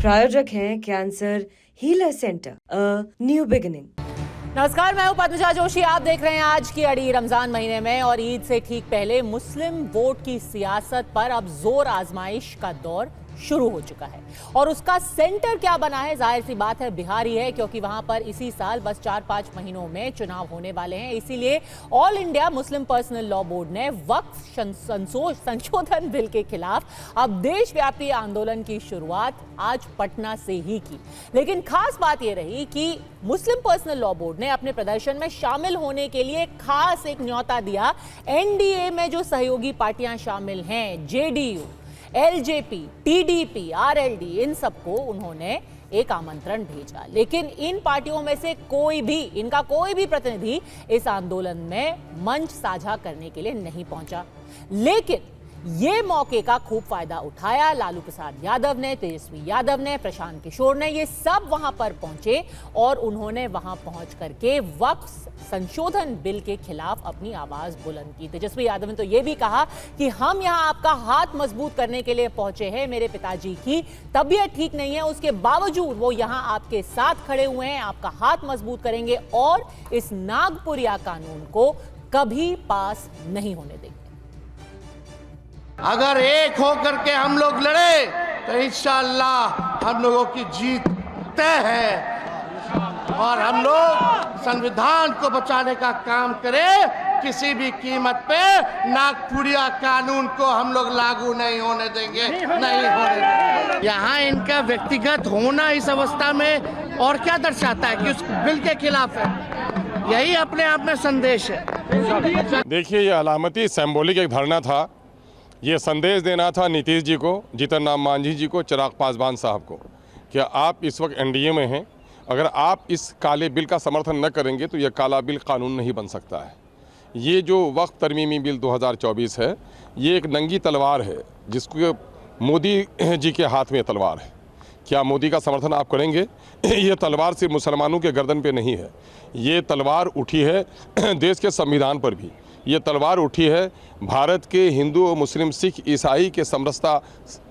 प्रायोजक हैं cancer healer centre, a new beginning. नमस्कार, मैं हूं पद्मजा जोशी। आप देख रहे हैं आज की अड़ी। रमजान महीने में और ईद से ठीक पहले मुस्लिम वोट की सियासत पर अब जोर आजमाइश का दौर शुरू हो चुका है और उसका सेंटर क्या बना है, जाहिर सी बात है बिहार ही है, क्योंकि वहां पर इसी साल बस 4-5 महीनों में चुनाव होने वाले हैं। इसीलिए all India Muslim personal law board ने वक्फ संशोधन बिल के खिलाफ अब देशव्यापी आंदोलन की शुरुआत आज पटना से ही की। लेकिन खास बात यह रही कि मुस्लिम पर्सनल लॉ बोर्ड ने अपने प्रदर्शन में शामिल होने के लिए खास एक न्योता दिया। एनडीए में जो सहयोगी पार्टियां शामिल हैं, जेडीयू, एलजेपी, टीडीपी, आरएलडी, इन सबको उन्होंने एक आमंत्रण भेजा। लेकिन इन पार्टियों में से इनका कोई भी प्रतिनिधि इस आंदोलन में मंच साझा करने के लिए नहीं पहुंचा। लेकिन ये मौके का खूब फायदा उठाया लालू प्रसाद यादव ने, तेजस्वी यादव ने, प्रशांत किशोर ने। ये सब वहां पर पहुंचे और उन्होंने वहां पहुंच करके वक्फ संशोधन बिल के खिलाफ अपनी आवाज बुलंद की। तेजस्वी यादव ने तो ये भी कहा कि हम यहां आपका हाथ मजबूत करने के लिए पहुंचे हैं। मेरे पिताजी की तबीयत ठीक नहीं है, उसके बावजूद वो यहां आपके साथ खड़े हुए हैं, आपका हाथ मजबूत करेंगे और इस नागपुरिया कानून को कभी पास नहीं होने देंगे। अगर एक होकर के हम लोग लड़े तो इंशाअल्लाह हम लोगों की जीत तय है और हम लोग संविधान को बचाने का काम करें। किसी भी कीमत पे नागपुरिया कानून को हम लोग लागू नहीं होने देंगे, नहीं होने देंगे। यहाँ इनका व्यक्तिगत होना इस अवस्था में और क्या दर्शाता है कि उस बिल के खिलाफ है, यही अपने आप में संदेश है। देखिए, ये अलामती सिंबॉलिक एक धरना था। ये संदेश देना था नीतीश जी को, जीतन राम मांझी जी को, चिराग पासवान साहब को कि आप इस वक्त एनडीए में हैं। अगर आप इस काले बिल का समर्थन न करेंगे तो यह काला बिल कानून नहीं बन सकता है। ये जो वक्फ तरमीमी बिल 2024 है, ये एक नंगी तलवार है जिसको मोदी जी के हाथ में तलवार है। क्या मोदी का समर्थन आप करेंगे? ये तलवार सिर्फ मुसलमानों के गर्दन पे नहीं है, ये तलवार उठी है देश के संविधान पर भी। ये तलवार उठी है भारत के हिंदू और मुस्लिम, सिख, ईसाई के समरसता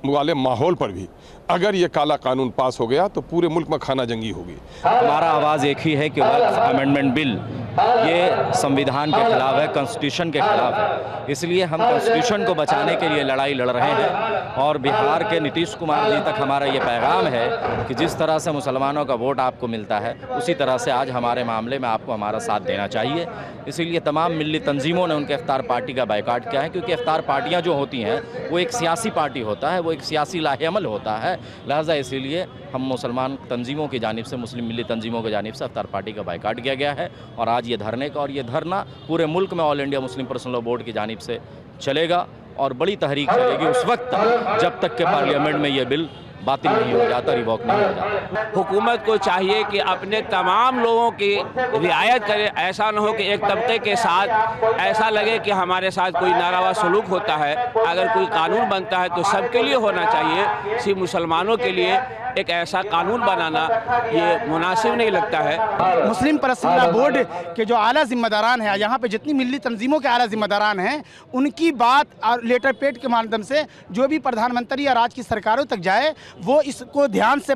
वाले माहौल पर भी। अगर ये काला कानून पास हो गया तो पूरे मुल्क में खाना जंगी होगी। हमारा आवाज़ एक ही है कि वक्फ अमेंडमेंट बिल ये संविधान के खिलाफ है, कॉन्स्टिट्यूशन के खिलाफ है। इसलिए हम कॉन्स्टिट्यूशन को बचाने के लिए लड़ाई लड़ रहे हैं और बिहार के नीतीश कुमार जी तक हमारा ये पैगाम है कि जिस तरह से मुसलमानों का वोट आपको मिलता है, उसी तरह से आज हमारे मामले में आपको हमारा साथ देना चाहिए। इसीलिए तमाम मिल्ली तंजीमों ने उनके इफ्तार पार्टी का बायकाट किया है, क्योंकि इफ्तार पार्टियाँ जो होती हैं वो एक सियासी पार्टी होता है, वो एक सियासी लाहेअमल होता है। लिहाजा इसीलिए हम मुसलमान तंजीमों की जानिब से, मुस्लिम मिल्ली तंजीमों की जानिब से इफ्तार पार्टी का बायकाट किया गया है और आज ये धरने का और ये धरना पूरे मुल्क में all India Muslim personal law board की जानिब से चलेगा और बड़ी तहरीक चलेगी उस वक्त तक जब तक के पार्लियामेंट में ये बिल बातिल नहीं हो जाता, रिवॉक नहीं हो जाता। हुकूमत को चाहिए कि अपने तमाम लोगों की रियायत करे। ऐसा न हो कि एक तबके के साथ ऐसा लगे कि हमारे साथ कोई नारवा सलूक होता है। अगर कोई कानून बनता है तो सबके लिए होना चाहिए। सिर्फ मुसलमानों के लिए एक ऐसा कानून बनाना ये मुनासिब नहीं लगता है। मुस्लिम पर्सनल लॉ बोर्ड के जो आला जिम्मेदारान हैं, यहाँ पे जितनी मिल्ली तंजीमों के आला जिम्मेदारान हैं, उनकी बात और लेटर पेड के माध्यम से जो भी प्रधानमंत्री या राज्य की सरकारों तक जाए, वो इसको ध्यान से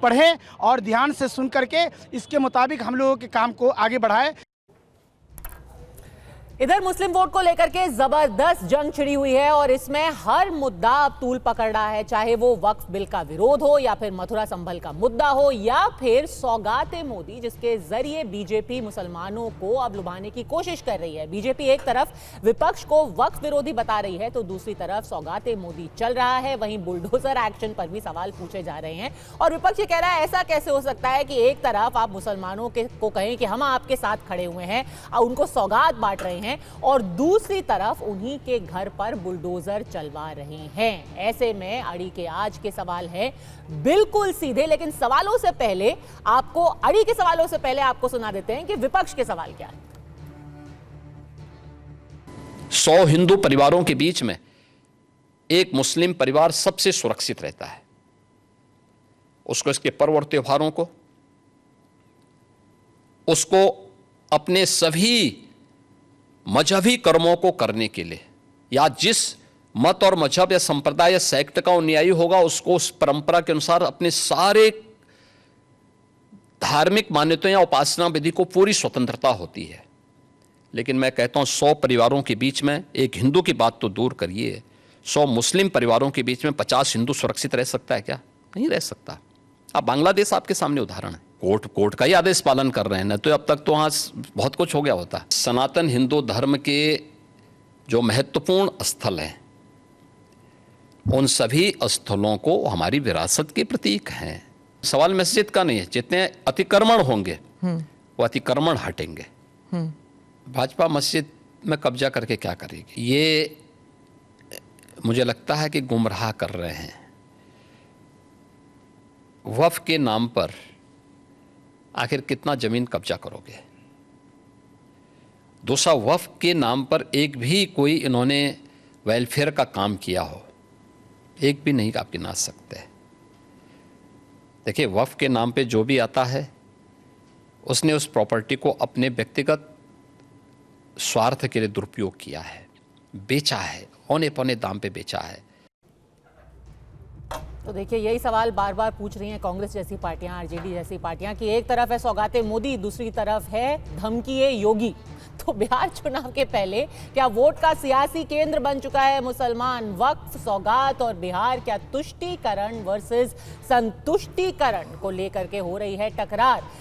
पढ़े और ध्यान से सुन करके इसके मुताबिक हम लोगों के काम को आगे बढ़ाए। इधर मुस्लिम वोट को लेकर के जबरदस्त जंग छिड़ी हुई है और इसमें हर मुद्दा अब तूल पकड़ रहा है, चाहे वो वक्फ बिल का विरोध हो या फिर मथुरा संभल का मुद्दा हो या फिर सौगाते मोदी, जिसके जरिए बीजेपी मुसलमानों को अब लुभाने की कोशिश कर रही है। बीजेपी एक तरफ विपक्ष को वक्फ विरोधी बता रही है तो दूसरी तरफ सौगाते मोदी चल रहा है। वहीं बुलडोजर एक्शन पर भी सवाल पूछे जा रहे हैं और विपक्ष ये कह रहा है ऐसा कैसे हो सकता है कि एक तरफ आप मुसलमानों को कहें कि हम आपके साथ खड़े हुए हैं, उनको सौगात बांट रहे हैं और दूसरी तरफ उन्हीं के घर पर बुलडोजर चलवा रहे हैं। ऐसे में अड़ी के आज के सवाल है बिल्कुल सीधे, लेकिन सवालों से पहले आपको, अड़ी के सवालों से पहले आपको सुना देते हैं कि विपक्ष के सवाल क्या है। 100 हिंदू परिवारों के बीच में एक मुस्लिम परिवार सबसे सुरक्षित रहता है। उसको इसके पर्व और त्योहारों को, उसको अपने सभी मजहबी कर्मों को करने के लिए या जिस मत और मजहब या संप्रदाय या सेक्ट का अनुयायी होगा, उसको उस परंपरा के अनुसार अपने सारे धार्मिक मान्यताओं या उपासना विधि को पूरी स्वतंत्रता होती है। लेकिन मैं कहता हूं 100 परिवारों के बीच में, एक हिंदू की बात तो दूर करिए, 100 मुस्लिम परिवारों के बीच में 50 हिंदू सुरक्षित रह सकता है क्या? नहीं रह सकता। अब बांग्लादेश आपके सामने उदाहरण है, कोर्ट का ही आदेश पालन कर रहे हैं, न तो अब तक तो वहां बहुत कुछ हो गया होता। सनातन हिंदू धर्म के जो महत्वपूर्ण स्थल हैं, उन सभी स्थलों को हमारी विरासत के प्रतीक हैं। सवाल मस्जिद का नहीं है, जितने अतिक्रमण होंगे वो अतिक्रमण हटेंगे। भाजपा मस्जिद में कब्जा करके क्या करेगी? ये मुझे लगता है कि गुमराह कर रहे हैं। वक्फ के नाम पर आखिर कितना जमीन कब्जा करोगे? दूसरा, वक्फ के नाम पर एक भी कोई इन्होंने वेलफेयर का काम किया हो, एक भी नहीं आप गिना सकते। देखिए, वक्फ के नाम पे जो भी आता है उसने उस प्रॉपर्टी को अपने व्यक्तिगत स्वार्थ के लिए दुरुपयोग किया है, बेचा है, औने पौने दाम पे बेचा है। तो देखिए, यही सवाल बार बार पूछ रही हैं कांग्रेस जैसी पार्टियां, आरजेडी जैसी पार्टियां कि एक तरफ है सौगाते मोदी, दूसरी तरफ है धमकिए योगी। तो बिहार चुनाव के पहले क्या वोट का सियासी केंद्र बन चुका है मुसलमान वक्फ, सौगात और बिहार क्या तुष्टीकरण वर्सेस संतुष्टीकरण को लेकर के हो रही है टकरार?